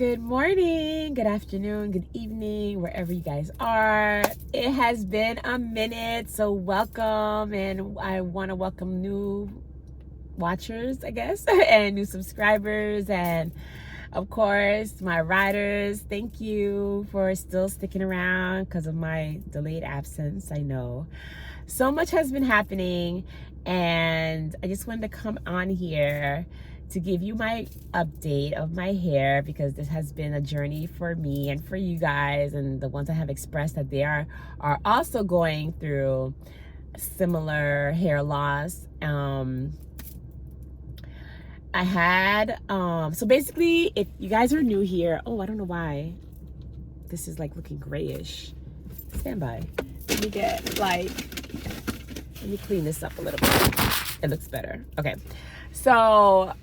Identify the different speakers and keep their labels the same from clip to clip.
Speaker 1: Good morning, good afternoon, good evening, wherever you guys are. It has been a minute, so welcome, and I want to welcome new watchers, I guess, and new subscribers, and of course, my riders. Thank you for still sticking around because of my delayed absence. I know so much has been happening, and I just wanted to come on here to give you my update of my hair, because this has been a journey for me and for you guys, and the ones that have expressed that they are also going through similar hair loss. I had so basically, if you guys are new here, oh, I don't know why this is like looking grayish. Stand by. Let me clean this up a little bit. It looks better. Okay, so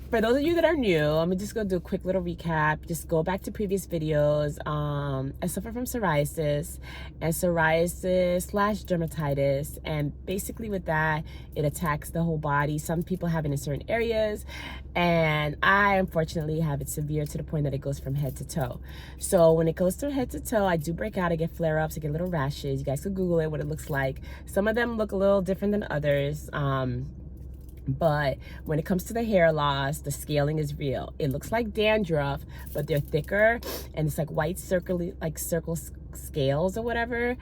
Speaker 1: for those of you that are new, I'm just gonna do a quick little recap. Just go back to previous videos. I suffer from psoriasis slash dermatitis, and basically with that, it attacks the whole body. Some people have it in certain areas, and I unfortunately have it severe to the point that it goes from head to toe. So when it goes from head to toe, I do break out. I get flare-ups. I get little rashes. You guys can Google it, what it looks like. Some of them look a little different than others. But when it comes to the hair loss, the scaling is real. It looks like dandruff, but they're thicker, and it's like white circle scales or whatever.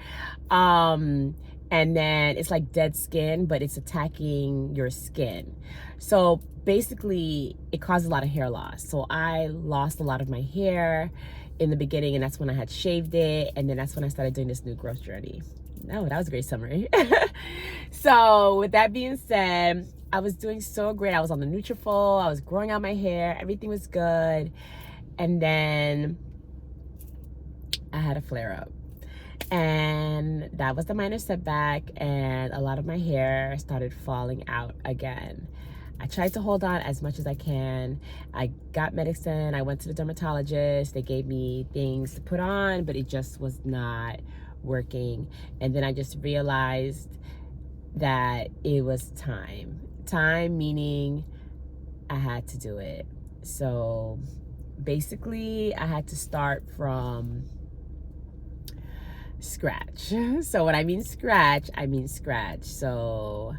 Speaker 1: And then it's like dead skin, but it's attacking your skin. So basically, it causes a lot of hair loss. So I lost a lot of my hair in the beginning, and that's when I had shaved it, and then that's when I started doing this new growth journey. No, that was a great summary. So with that being said, I was doing so great. I was on the Nutrafol. I was growing out my hair. Everything was good. And then I had a flare up. And that was the minor setback. And a lot of my hair started falling out again. I tried to hold on as much as I can. I got medicine. I went to the dermatologist. They gave me things to put on, but it just was not working. And then I just realized that it was time meaning I had to do it. So basically I had to start from scratch. So when I mean scratch, I mean scratch. So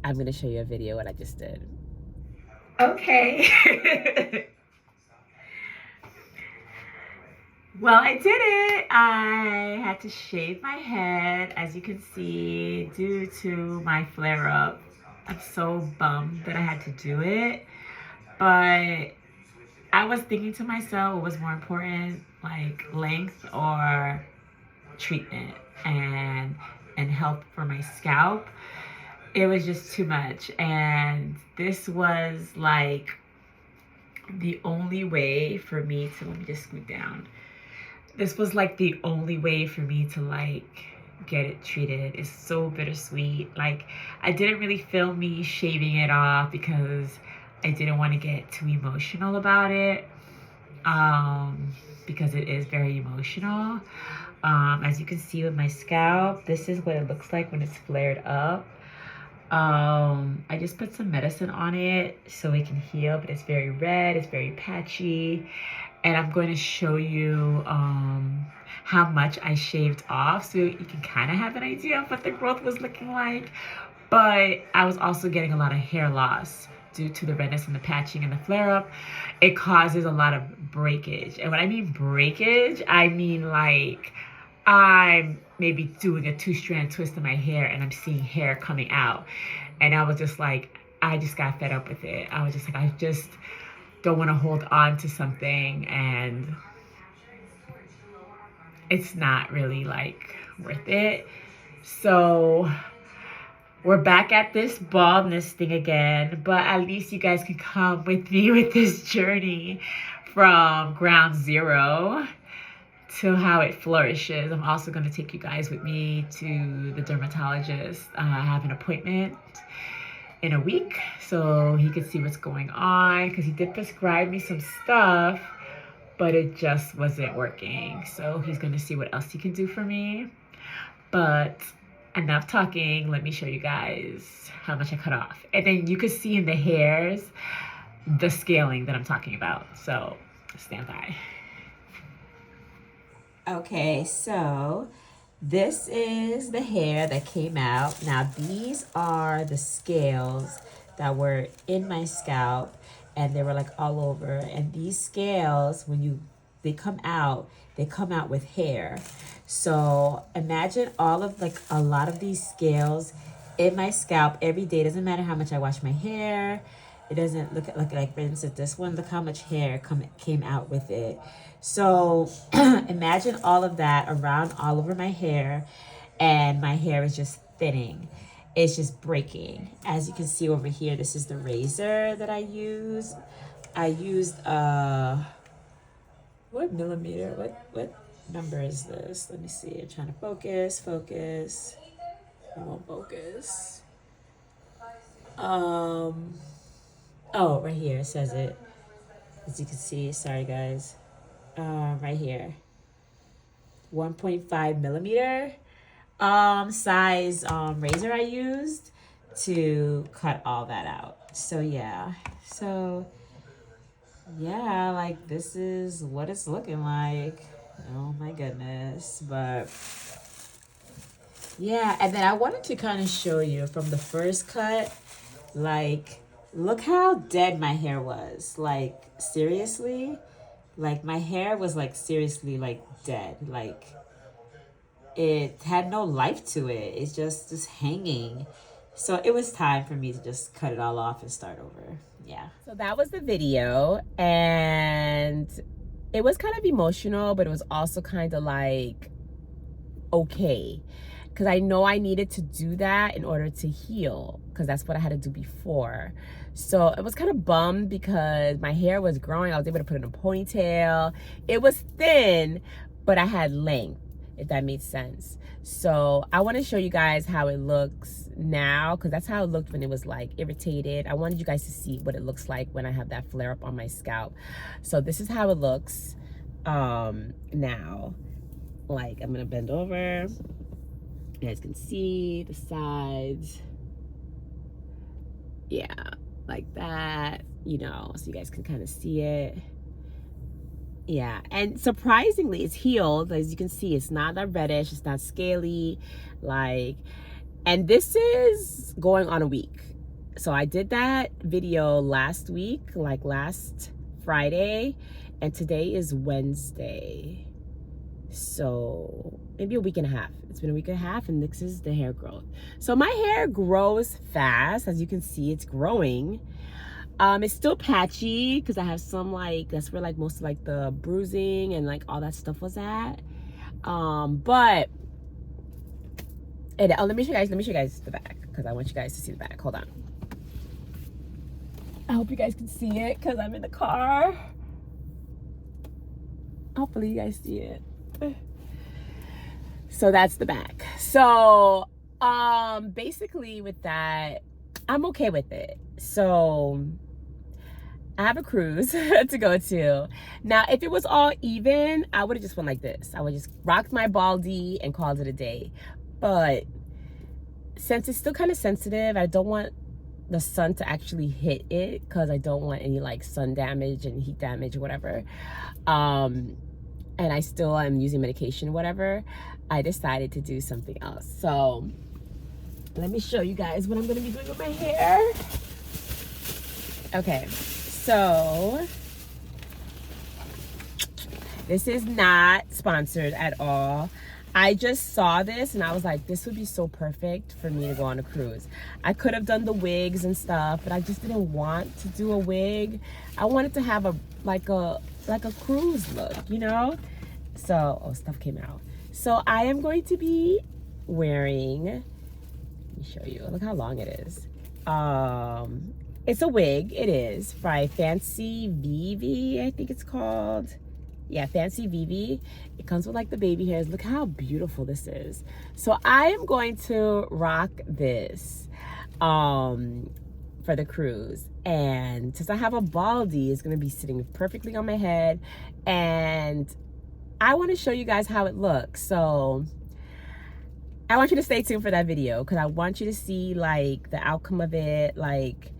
Speaker 1: I'm gonna show you a video what I just did. Okay. Well, I did it. I had to shave my head, as you can see, due to my flare-up. I'm so bummed that I had to do it. But I was thinking to myself, what was more important, like length or treatment and help for my scalp? It was just too much. And this was like the only way for me to, let me just scoot down. This was like the only way for me to like get it treated. It's so bittersweet. Like, I didn't really film me shaving it off because I didn't want to get too emotional about it, because it is very emotional. As you can see with my scalp, this is what it looks like when it's flared up. I just put some medicine on it so it can heal, but it's very red, it's very patchy. And I'm going to show you how much I shaved off, so you can kind of have an idea of what the growth was looking like. But I was also getting a lot of hair loss due to the redness and the patching and the flare-up. It causes a lot of breakage. And when I mean breakage, I mean like I'm maybe doing a 2-strand twist in my hair and I'm seeing hair coming out. And I was just like, I just got fed up with it. I was just like, I just don't want to hold on to something, and it's not really like worth it. So we're back at this baldness thing again, but at least you guys can come with me with this journey from ground zero to how it flourishes. I'm also going to take you guys with me to the dermatologist. I have an appointment in a week so he could see what's going on, because he did prescribe me some stuff, but it just wasn't working. So he's going to see what else he can do for me. But enough talking. Let me show you guys how much I cut off. And then you can see in the hairs the scaling that I'm talking about. So stand by. Okay, so this is the hair that came out. Now these are the scales that were in my scalp, and they were like all over. And these scales, when they come out with hair. So imagine all of like a lot of these scales in my scalp every day. Doesn't matter how much I wash my hair. It doesn't look like for instance this one, look how much hair came out with it. So imagine all of that around all over my hair, and my hair is just thinning. It's just breaking. As you can see over here, this is the razor that I used. I used what millimeter? What number is this? Let me see. I'm trying to focus. I won't focus. Oh, right here it says it. As you can see, sorry guys. Right here. 1.5 millimeter size razor I used to cut all that out. So yeah. Like this is what it's looking like. Oh my goodness. But yeah, and then I wanted to kind of show you from the first cut, like, look how dead my hair was. Like, seriously? Like, my hair was, like, seriously, like, dead. Like, it had no life to it. It's just hanging. So it was time for me to just cut it all off and start over. Yeah. So that was the video, and it was kind of emotional, but it was also kind of like, okay. Because I know I needed to do that in order to heal, because that's what I had to do before. So it was kind of bummed because my hair was growing. I was able to put it in a ponytail. It was thin, but I had length, if that made sense. So I want to show you guys how it looks now, because that's how it looked when it was like irritated. I wanted you guys to see what it looks like when I have that flare up on my scalp. So this is how it looks now. Like, I'm gonna bend over. You guys can see the sides. Yeah, like that, you know, so you guys can kind of see it. Yeah, and surprisingly, it's healed. As you can see, it's not that reddish, it's not scaly, like, and this is going on a week. So I did that video last week, like last Friday, and today is Wednesday. So maybe a week and a half. It's been a week and a half, and this is the hair growth. So my hair grows fast. As you can see, it's growing. It's still patchy because I have some, like, that's where like most of like the bruising and like all that stuff was at. But and let me show you guys the back, because I want you guys to see the back. Hold on. I hope you guys can see it because I'm in the car. Hopefully you guys see it. So that's the back. So basically with that, I'm okay with it. So I have a cruise to go to. Now, if it was all even, I would have just went like this. I would just rocked my baldy and called it a day. But since it's still kind of sensitive, I don't want the sun to actually hit it, because I don't want any like sun damage and heat damage or whatever. And I still am using medication, whatever. I decided to do something else. So let me show you guys what I'm gonna be doing with my hair. Okay, so this is not sponsored at all. I just saw this and I was like, this would be so perfect for me to go on a cruise. I could have done the wigs and stuff, but I just didn't want to do a wig. I wanted to have a cruise look, you know? So, oh, stuff came out. So I am going to be wearing, let me show you, look how long it is. It's a wig, it is, by Fancy Vivi, I think it's called. Yeah, Fancy Vivi. It comes with like the baby hairs. Look how beautiful this is. So I am going to rock this for the cruise. And since I have a baldy, it's going to be sitting perfectly on my head. And I want to show you guys how it looks. So I want you to stay tuned for that video, because I want you to see like the outcome of it, like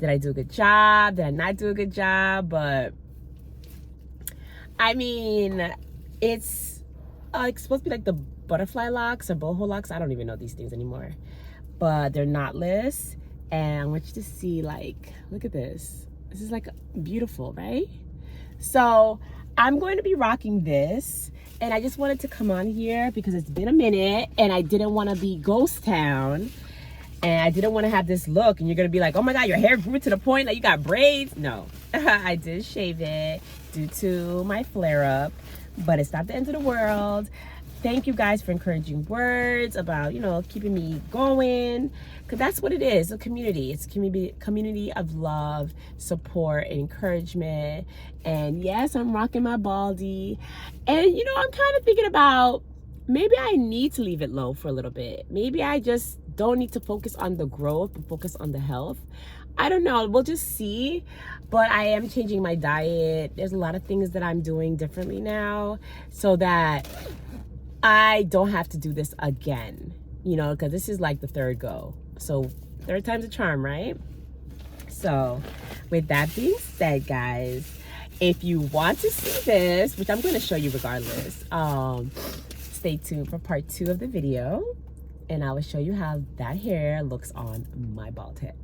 Speaker 1: Did I do a good job? Did I not do a good job? But I mean, it's supposed to be like the butterfly locks or boho locks. I don't even know these things anymore. But they're knotless. And I want you to see, like, look at this. This is like beautiful, right? So I'm going to be rocking this. And I just wanted to come on here because it's been a minute and I didn't want to be ghost town. And I didn't want to have this look and you're going to be like, oh my God, your hair grew to the point that you got braids. No, I did shave it due to my flare up, but it's not the end of the world. Thank you guys for encouraging words about, you know, keeping me going. Because that's what it is, a community. It's a community of love, support, and encouragement. And yes, I'm rocking my baldy. And, you know, I'm kind of thinking about maybe I need to leave it low for a little bit. Maybe I just don't need to focus on the growth, but focus on the health. I don't know. We'll just see. But I am changing my diet. There's a lot of things that I'm doing differently now so that I don't have to do this again, you know, because this is like the third go. So third time's a charm, right? So with that being said, guys, if you want to see this, which I'm going to show you regardless, stay tuned for part 2 of the video. And I will show you how that hair looks on my bald head.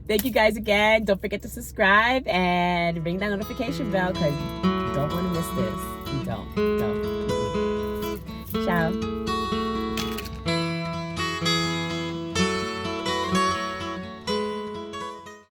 Speaker 1: Thank you guys again. Don't forget to subscribe and ring that notification bell because you don't want to miss this. You don't. Ciao.